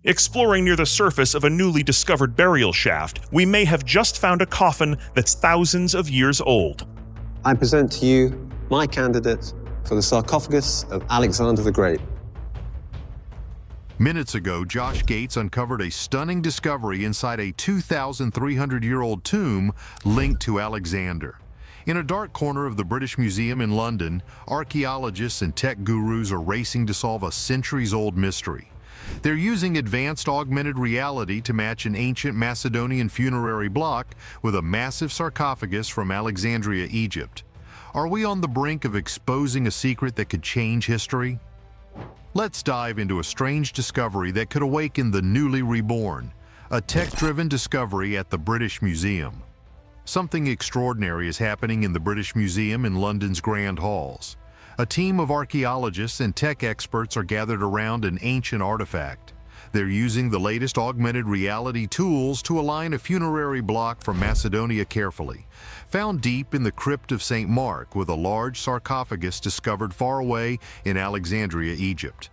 Exploring near the surface of a newly discovered burial shaft, we may have just found a coffin that's thousands of years old. I present to you my candidate for the sarcophagus of Alexander the Great. Minutes ago, Josh Gates uncovered a stunning discovery inside a 2,300-year-old tomb linked to Alexander. In a dark corner of the British Museum in London, archaeologists and tech gurus are racing to solve a centuries-old mystery. They're using advanced augmented reality to match an ancient Macedonian funerary block with a massive sarcophagus from Alexandria, Egypt. Are we on the brink of exposing a secret that could change history? Let's dive into a strange discovery that could awaken the newly reborn, a tech-driven discovery at the British Museum. Something extraordinary is happening in the British Museum in London's Grand Halls. A team of archaeologists and tech experts are gathered around an ancient artifact. They're using the latest augmented reality tools to align a funerary block from Macedonia carefully, found deep in the crypt of St. Mark with a large sarcophagus discovered far away in Alexandria, Egypt.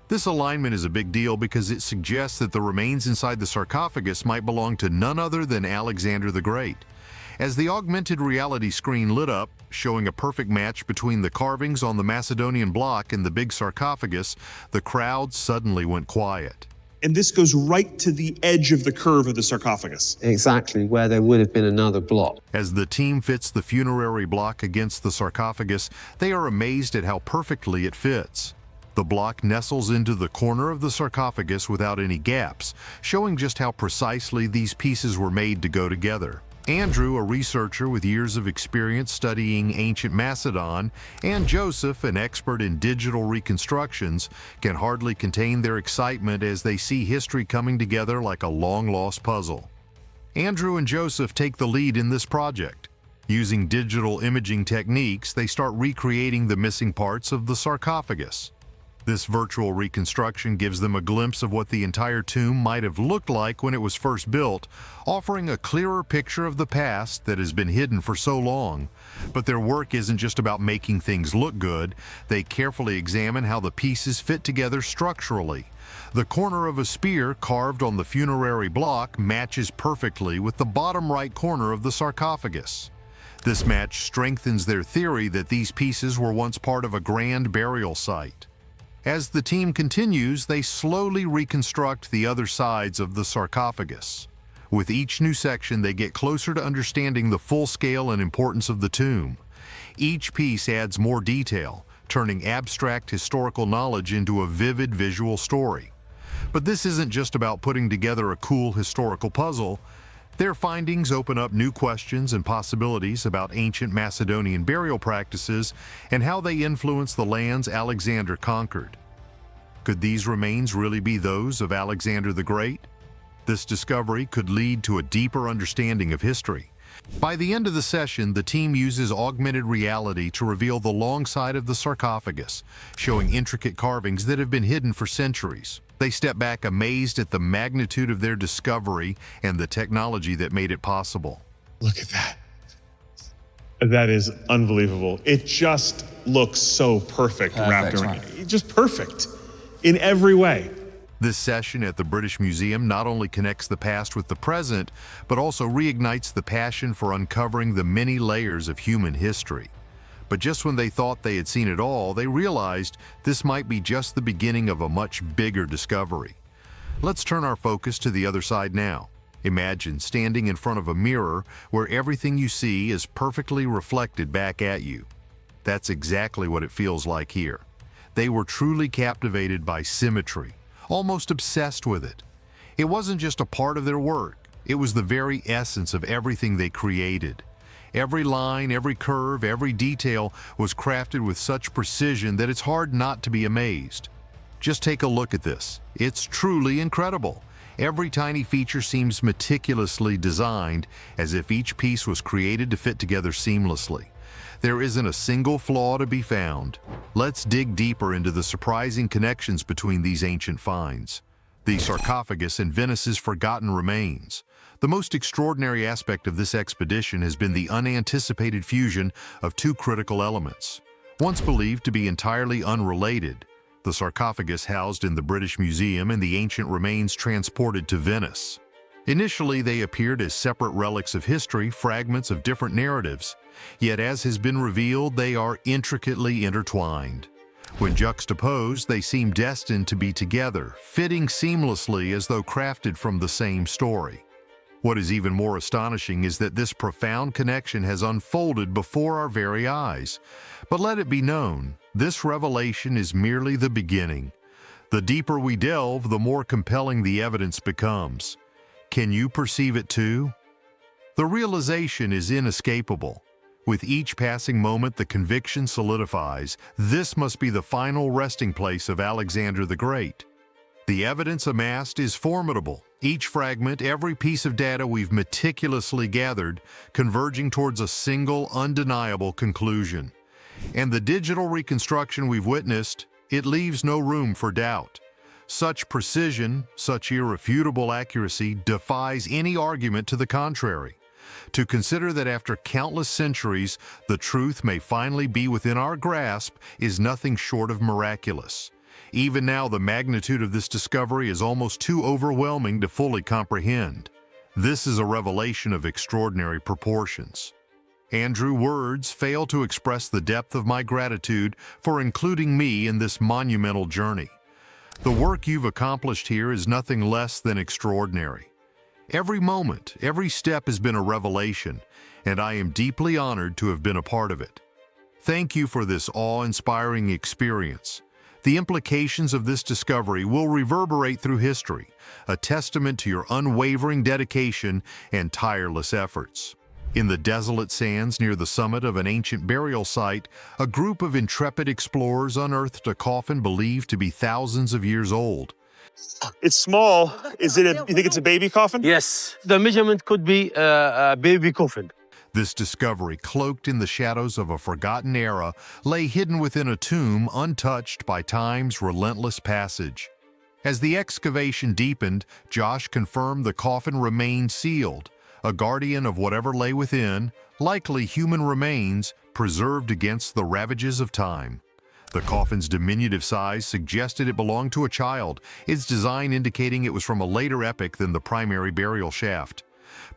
This alignment is a big deal because it suggests that the remains inside the sarcophagus might belong to none other than Alexander the Great. As the augmented reality screen lit up, showing a perfect match between the carvings on the Macedonian block and the big sarcophagus, the crowd suddenly went quiet. And this goes right to the edge of the curve of the sarcophagus. Exactly where there would have been another block. As the team fits the funerary block against the sarcophagus, they are amazed at how perfectly it fits. The block nestles into the corner of the sarcophagus without any gaps, showing just how precisely these pieces were made to go together. Andrew, a researcher with years of experience studying ancient Macedon, and Joseph, an expert in digital reconstructions, can hardly contain their excitement as they see history coming together like a long-lost puzzle. Andrew and Joseph take the lead in this project. Using digital imaging techniques, they start recreating the missing parts of the sarcophagus. This virtual reconstruction gives them a glimpse of what the entire tomb might have looked like when it was first built, offering a clearer picture of the past that has been hidden for so long. But their work isn't just about making things look good. They carefully examine how the pieces fit together structurally. The corner of a spear carved on the funerary block matches perfectly with the bottom right corner of the sarcophagus. This match strengthens their theory that these pieces were once part of a grand burial site. As the team continues, they slowly reconstruct the other sides of the sarcophagus. With each new section, they get closer to understanding the full scale and importance of the tomb. Each piece adds more detail, turning abstract historical knowledge into a vivid visual story. But this isn't just about putting together a cool historical puzzle. Their findings open up new questions and possibilities about ancient Macedonian burial practices and how they influenced the lands Alexander conquered. Could these remains really be those of Alexander the Great? This discovery could lead to a deeper understanding of history. By the end of the session, the team uses augmented reality to reveal the long side of the sarcophagus, showing intricate carvings that have been hidden for centuries. They step back amazed at the magnitude of their discovery and the technology that made it possible. Look at that. That is unbelievable. It just looks so perfect wrapped around. Right. Just perfect in every way. This session at the British Museum not only connects the past with the present, but also reignites the passion for uncovering the many layers of human history. But just when they thought they had seen it all, they realized this might be just the beginning of a much bigger discovery. Let's turn our focus to the other side now. Imagine standing in front of a mirror where everything you see is perfectly reflected back at you. That's exactly what it feels like here. They were truly captivated by symmetry, almost obsessed with it. It wasn't just a part of their work, it was the very essence of everything they created. Every line, every curve, every detail was crafted with such precision that it's hard not to be amazed. Just take a look at this. It's truly incredible. Every tiny feature seems meticulously designed, as if each piece was created to fit together seamlessly. There isn't a single flaw to be found. Let's dig deeper into the surprising connections between these ancient finds. The sarcophagus and Venice's forgotten remains. The most extraordinary aspect of this expedition has been the unanticipated fusion of two critical elements. Once believed to be entirely unrelated, the sarcophagus housed in the British Museum and the ancient remains transported to Venice. Initially, they appeared as separate relics of history, fragments of different narratives. Yet, as has been revealed, they are intricately intertwined. When juxtaposed, they seem destined to be together, fitting seamlessly as though crafted from the same story. What is even more astonishing is that this profound connection has unfolded before our very eyes. But let it be known, this revelation is merely the beginning. The deeper we delve, the more compelling the evidence becomes. Can you perceive it too? The realization is inescapable. With each passing moment, the conviction solidifies. This must be the final resting place of Alexander the Great. The evidence amassed is formidable. Each fragment, every piece of data we've meticulously gathered, converging towards a single, undeniable conclusion. And the digital reconstruction we've witnessed, it leaves no room for doubt. Such precision, such irrefutable accuracy defies any argument to the contrary. To consider that after countless centuries, the truth may finally be within our grasp is nothing short of miraculous. Even now, the magnitude of this discovery is almost too overwhelming to fully comprehend. This is a revelation of extraordinary proportions. Andrew, words fail to express the depth of my gratitude for including me in this monumental journey. The work you've accomplished here is nothing less than extraordinary. Every moment, every step has been a revelation, and I am deeply honored to have been a part of it. Thank you for this awe-inspiring experience. The implications of this discovery will reverberate through history, a testament to your unwavering dedication and tireless efforts. In the desolate sands near the summit of an ancient burial site, a group of intrepid explorers unearthed a coffin believed to be thousands of years old. It's small. You think it's a baby coffin? Yes, the measurement could be a baby coffin. This discovery, cloaked in the shadows of a forgotten era, lay hidden within a tomb untouched by time's relentless passage. As the excavation deepened, Josh confirmed the coffin remained sealed, a guardian of whatever lay within, likely human remains, preserved against the ravages of time. The coffin's diminutive size suggested it belonged to a child, its design indicating it was from a later epoch than the primary burial shaft.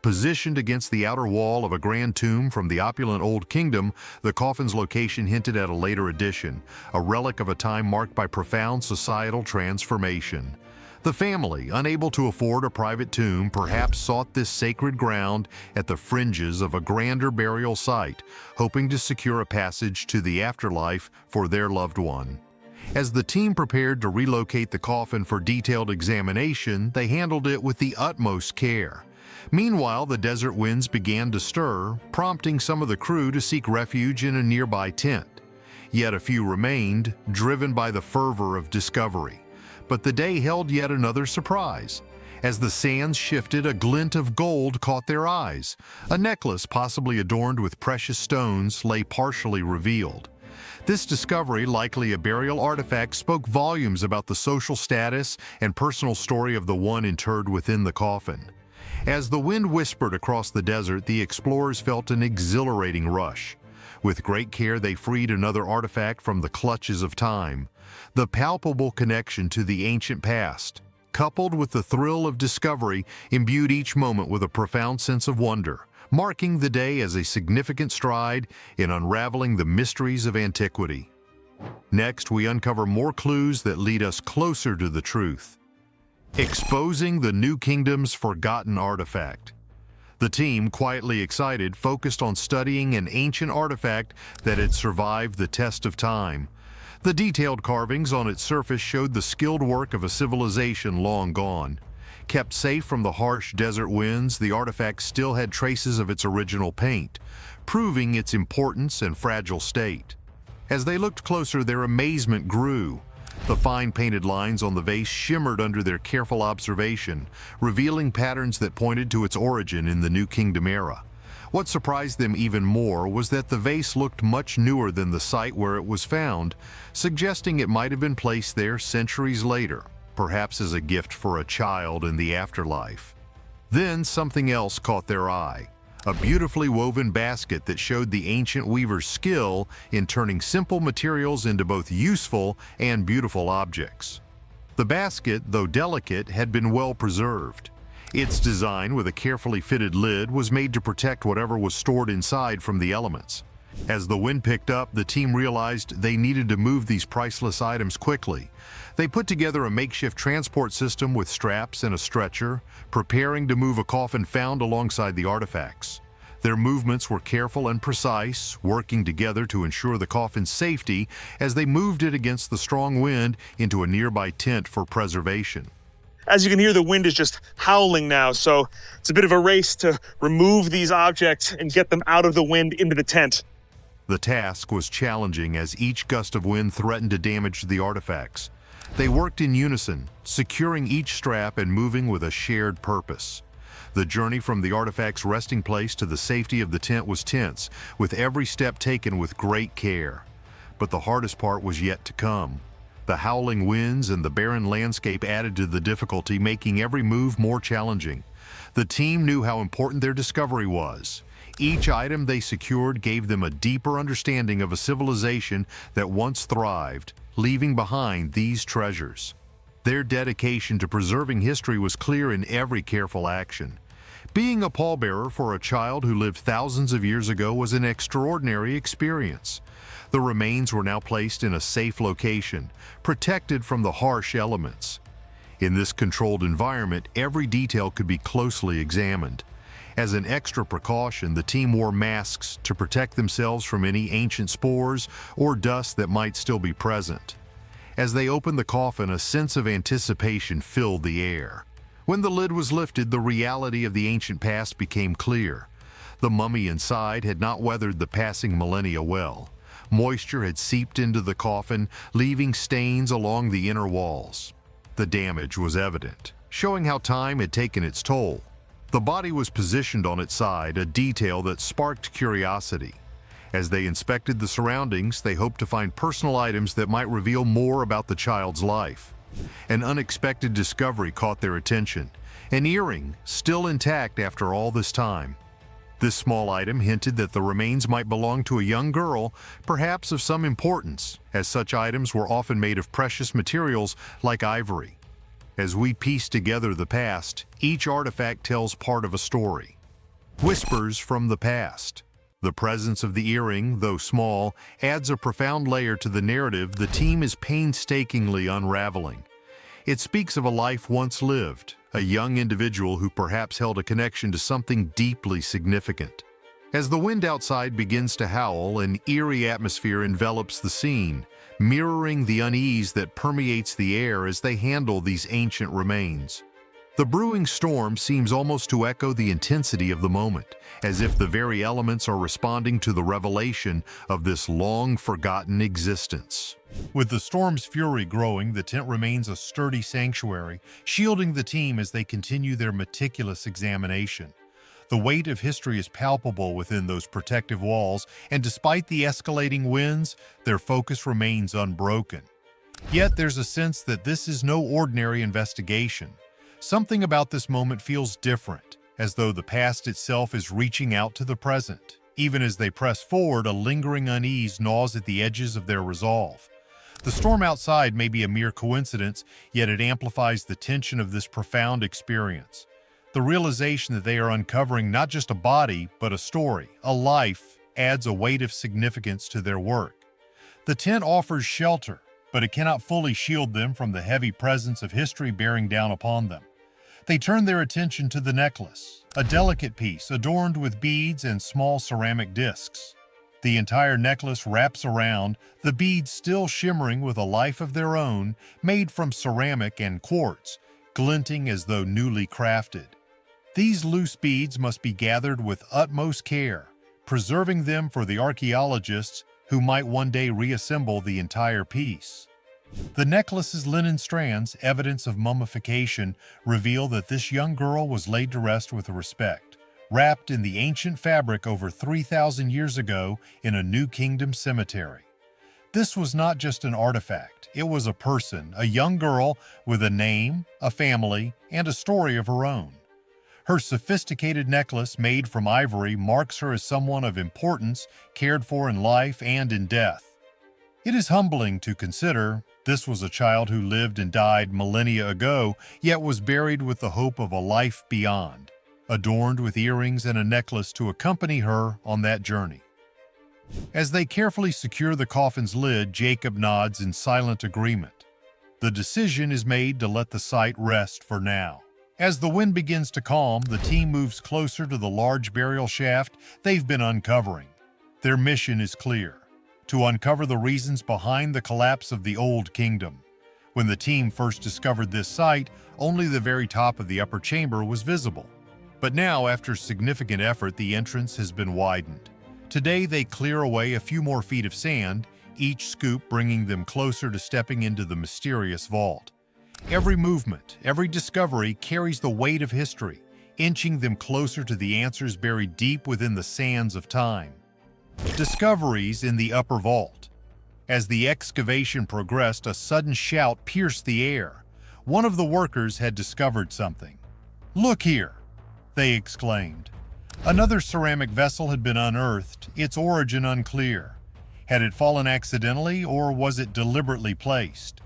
Positioned against the outer wall of a grand tomb from the opulent Old Kingdom, the coffin's location hinted at a later addition, a relic of a time marked by profound societal transformation. The family, unable to afford a private tomb, perhaps sought this sacred ground at the fringes of a grander burial site, hoping to secure a passage to the afterlife for their loved one. As the team prepared to relocate the coffin for detailed examination, they handled it with the utmost care. Meanwhile, the desert winds began to stir, prompting some of the crew to seek refuge in a nearby tent. Yet a few remained, driven by the fervor of discovery. But the day held yet another surprise. As the sands shifted, a glint of gold caught their eyes. A necklace, possibly adorned with precious stones, lay partially revealed. This discovery, likely a burial artifact, spoke volumes about the social status and personal story of the one interred within the coffin. As the wind whispered across the desert, the explorers felt an exhilarating rush. With great care, they freed another artifact from the clutches of time. The palpable connection to the ancient past, coupled with the thrill of discovery, imbued each moment with a profound sense of wonder, marking the day as a significant stride in unraveling the mysteries of antiquity. Next, we uncover more clues that lead us closer to the truth. Exposing the New Kingdom's forgotten artifact. The team, quietly excited, focused on studying an ancient artifact that had survived the test of time. The detailed carvings on its surface showed the skilled work of a civilization long gone. Kept safe from the harsh desert winds, the artifact still had traces of its original paint, proving its importance and fragile state. As they looked closer, their amazement grew. The fine painted lines on the vase shimmered under their careful observation, revealing patterns that pointed to its origin in the New Kingdom era. What surprised them even more was that the vase looked much newer than the site where it was found, suggesting it might have been placed there centuries later, perhaps as a gift for a child in the afterlife. Then something else caught their eye. a beautifully woven basket that showed the ancient weaver's skill in turning simple materials into both useful and beautiful objects. The basket, though delicate, had been well preserved. Its design, with a carefully fitted lid, was made to protect whatever was stored inside from the elements. As the wind picked up, the team realized they needed to move these priceless items quickly. They put together a makeshift transport system with straps and a stretcher, preparing to move a coffin found alongside the artifacts. Their movements were careful and precise, working together to ensure the coffin's safety as they moved it against the strong wind into a nearby tent for preservation. As you can hear, the wind is just howling now, so it's a bit of a race to remove these objects and get them out of the wind into the tent. The task was challenging as each gust of wind threatened to damage the artifacts. They worked in unison, securing each strap and moving with a shared purpose. The journey from the artifact's resting place to the safety of the tent was tense, with every step taken with great care. But the hardest part was yet to come. The howling winds and the barren landscape added to the difficulty, making every move more challenging. The team knew how important their discovery was. Each item they secured gave them a deeper understanding of a civilization that once thrived, leaving behind these treasures. Their dedication to preserving history was clear in every careful action. Being a pallbearer for a child who lived thousands of years ago was an extraordinary experience. The remains were now placed in a safe location, protected from the harsh elements. In this controlled environment, every detail could be closely examined. As an extra precaution, the team wore masks to protect themselves from any ancient spores or dust that might still be present. As they opened the coffin, a sense of anticipation filled the air. When the lid was lifted, the reality of the ancient past became clear. The mummy inside had not weathered the passing millennia well. Moisture had seeped into the coffin, leaving stains along the inner walls. The damage was evident, showing how time had taken its toll. The body was positioned on its side, a detail that sparked curiosity. As they inspected the surroundings, they hoped to find personal items that might reveal more about the child's life. An unexpected discovery caught their attention, an earring still intact after all this time. This small item hinted that the remains might belong to a young girl, perhaps of some importance, as such items were often made of precious materials like ivory. As we piece together the past, each artifact tells part of a story. Whispers from the past. The presence of the earring, though small, adds a profound layer to the narrative the team is painstakingly unraveling. It speaks of a life once lived, a young individual who perhaps held a connection to something deeply significant. As the wind outside begins to howl, an eerie atmosphere envelops the scene, mirroring the unease that permeates the air as they handle these ancient remains. The brewing storm seems almost to echo the intensity of the moment, as if the very elements are responding to the revelation of this long-forgotten existence. With the storm's fury growing, the tent remains a sturdy sanctuary, shielding the team as they continue their meticulous examination. The weight of history is palpable within those protective walls, and despite the escalating winds, their focus remains unbroken. Yet there's a sense that this is no ordinary investigation. Something about this moment feels different, as though the past itself is reaching out to the present. Even as they press forward, a lingering unease gnaws at the edges of their resolve. The storm outside may be a mere coincidence, yet it amplifies the tension of this profound experience. The realization that they are uncovering not just a body, but a story, a life, adds a weight of significance to their work. The tent offers shelter, but it cannot fully shield them from the heavy presence of history bearing down upon them. They turn their attention to the necklace, a delicate piece adorned with beads and small ceramic discs. The entire necklace wraps around, the beads still shimmering with a life of their own, made from ceramic and quartz, glinting as though newly crafted. These loose beads must be gathered with utmost care, preserving them for the archaeologists who might one day reassemble the entire piece. The necklace's linen strands, evidence of mummification, reveal that this young girl was laid to rest with respect, wrapped in the ancient fabric over 3,000 years ago in a New Kingdom cemetery. This was not just an artifact, it was a person, a young girl with a name, a family, and a story of her own. Her sophisticated necklace made from ivory marks her as someone of importance, cared for in life and in death. It is humbling to consider this was a child who lived and died millennia ago, yet was buried with the hope of a life beyond, adorned with earrings and a necklace to accompany her on that journey. As they carefully secure the coffin's lid, Jacob nods in silent agreement. The decision is made to let the site rest for now. As the wind begins to calm, the team moves closer to the large burial shaft they've been uncovering. Their mission is clear: to uncover the reasons behind the collapse of the Old Kingdom. When the team first discovered this site, only the very top of the upper chamber was visible. But now, after significant effort, the entrance has been widened. Today, they clear away a few more feet of sand, each scoop bringing them closer to stepping into the mysterious vault. Every movement, every discovery carries the weight of history, inching them closer to the answers buried deep within the sands of time. Discoveries in the upper vault. As the excavation progressed, a sudden shout pierced the air. One of the workers had discovered something. "Look here!" they exclaimed. Another ceramic vessel had been unearthed, its origin unclear. Had it fallen accidentally, or was it deliberately placed?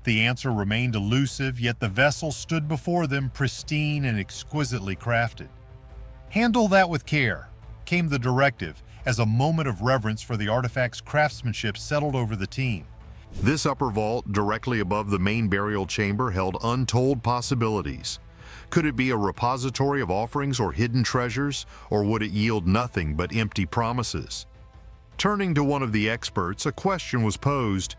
The answer remained elusive, yet the vessel stood before them, pristine and exquisitely crafted. "Handle that with care," came the directive, as a moment of reverence for the artifact's craftsmanship settled over the team. This upper vault, directly above the main burial chamber, held untold possibilities. Could it be a repository of offerings or hidden treasures, or would it yield nothing but empty promises? Turning to one of the experts, a question was posed.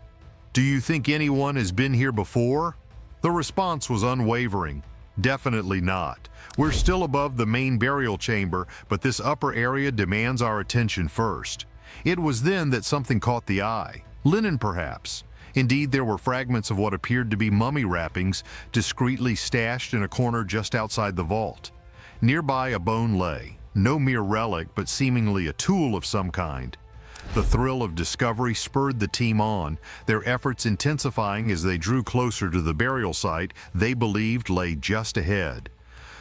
"Do you think anyone has been here before?" The response was unwavering. "Definitely not. We're still above the main burial chamber, but this upper area demands our attention first." It was then that something caught the eye. Linen, perhaps. Indeed, there were fragments of what appeared to be mummy wrappings discreetly stashed in a corner just outside the vault. Nearby, a bone lay, no mere relic, but seemingly a tool of some kind. The thrill of discovery spurred the team on, their efforts intensifying as they drew closer to the burial site they believed lay just ahead.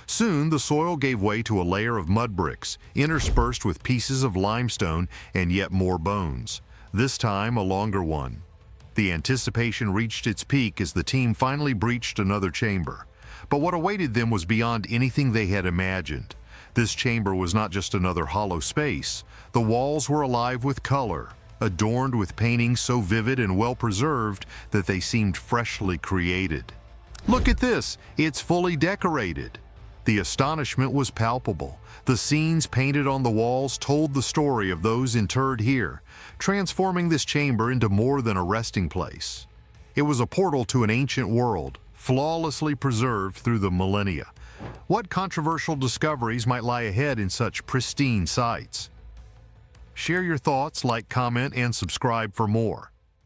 Soon, the soil gave way to a layer of mud bricks, interspersed with pieces of limestone and yet more bones, this time a longer one. The anticipation reached its peak as the team finally breached another chamber. But what awaited them was beyond anything they had imagined. This chamber was not just another hollow space. The walls were alive with color, adorned with paintings so vivid and well-preserved that they seemed freshly created. "Look at this! It's fully decorated!" The astonishment was palpable. The scenes painted on the walls told the story of those interred here, transforming this chamber into more than a resting place. It was a portal to an ancient world, flawlessly preserved through the millennia. What controversial discoveries might lie ahead in such pristine sites? Share your thoughts, like, comment, and subscribe for more.